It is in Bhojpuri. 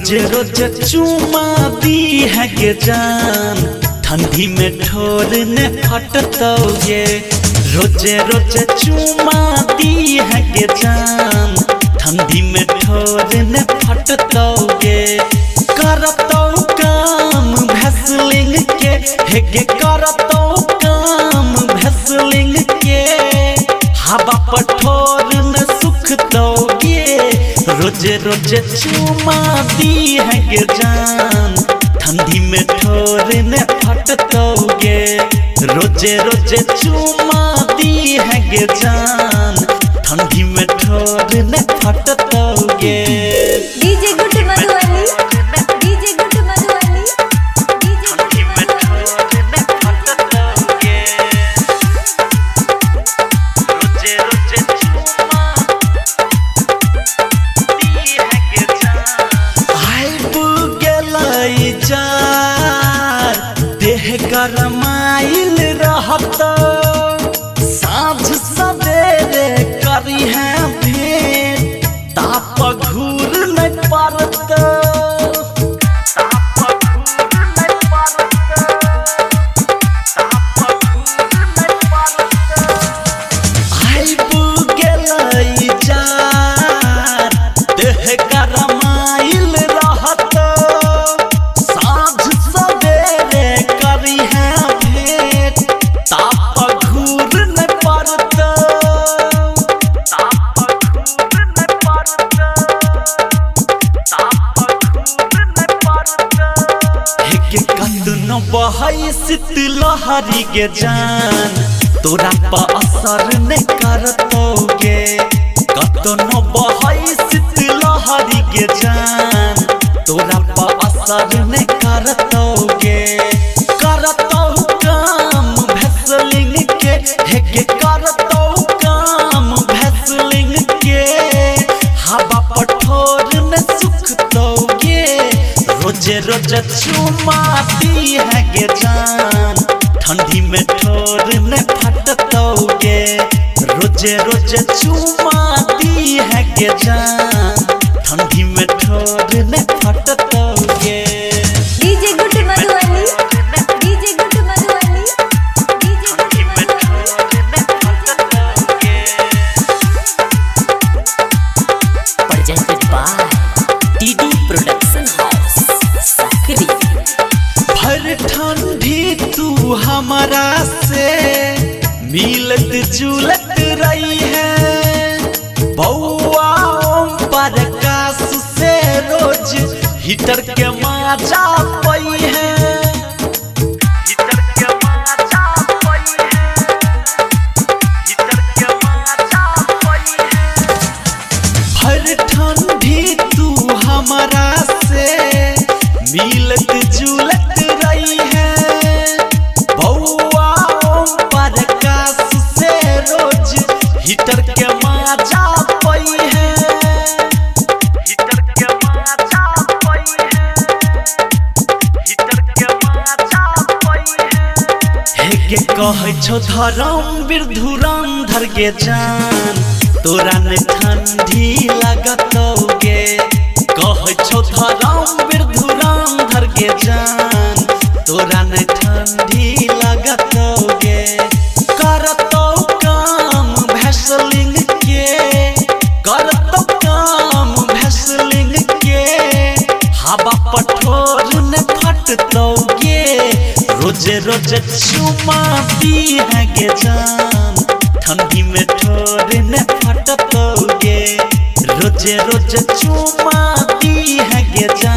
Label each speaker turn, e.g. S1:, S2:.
S1: रोज रोज चुमा दी है गे जान, ठंडी में ठोर ने फटतोगे। रोज रोज चुमा दी है गे जान, ठंडी में ठोर ने फटतोगे। करतो काम भैसलिंग के हेगे, करतो काम भैसलिंग के, हवा पठोर न सुख दोगे। रोज रोज चुमा दी है गे जान, ठंडी में ठोर ने फटतोगे। रोज रोज चुमा दी है गे जान, ठंडी में ठोर ने फटतोगे।
S2: DJ good Madhubani, DJ good Madhubani,
S1: ठंडी में ठोर ने फटतोगे। रोज रोज चुमा दी है गे जान, आइब गेलै जार, देह गरमाइल रहत। साँझ सवेरे करी है भेंट, ताप घूर नहीं पड़त। आइब गेलै जार, देह गरमाइल रहत। साँझ सवेरे करी है भेंट, ताप घूर नहीं पड़त। कतनो बहै शीतलहरी गे जान, तोरा पर असर नहीं करतोगे। कतनो बहै शीतलहरी गे जान, तोरा पर असर नहीं करतोगे। करतो काम भैसलिंग के हेगे, करतो काम भैसलिंग के, हवा पठोर न सुख दोगे। रोज रोज चुमा दी है गे जान, ठंडी में ठोर ने फटतोगे। रोज रोज चुमा दी है गे जान, ठंडी में ठोर ने फटतोगे।
S2: DJ good Madhubani, DJ good Madhubani, DJ good Madhubani.
S3: presented by DD Production House, Sakri।
S1: भर ठंडी तू हमारा से मिलत जुलत रही है। बउआ ओम प्रकाश से रोज हीटर के माजा पई है। हीटर के माजा पई है, हीटर के माजा पई है। भर ठंडी तू हमारा से मिलत जुलत रही है। बउआ ओम प्रकाश से रोज हीटर के माजा पई है। हीटर के माजा पई है, हीटर के माजा पई है। हेगे कहै छौ धर्मवीर धुरंधर गे जान, तोरा ने ठंडी लगतोगे। कहै छौ धर्मवीर धुरंधर गे जान, तोरा ने ठंडी लगतोगे। करतो काम भैसलिंग के, करतो काम भैसलिंग के, हवा पठोर ने फटतोगे। रोज रोज चुमा दी है गे जान, ठंडी में ठोर ने फटतोगे। रोज रोज चुमा दी है गे जान।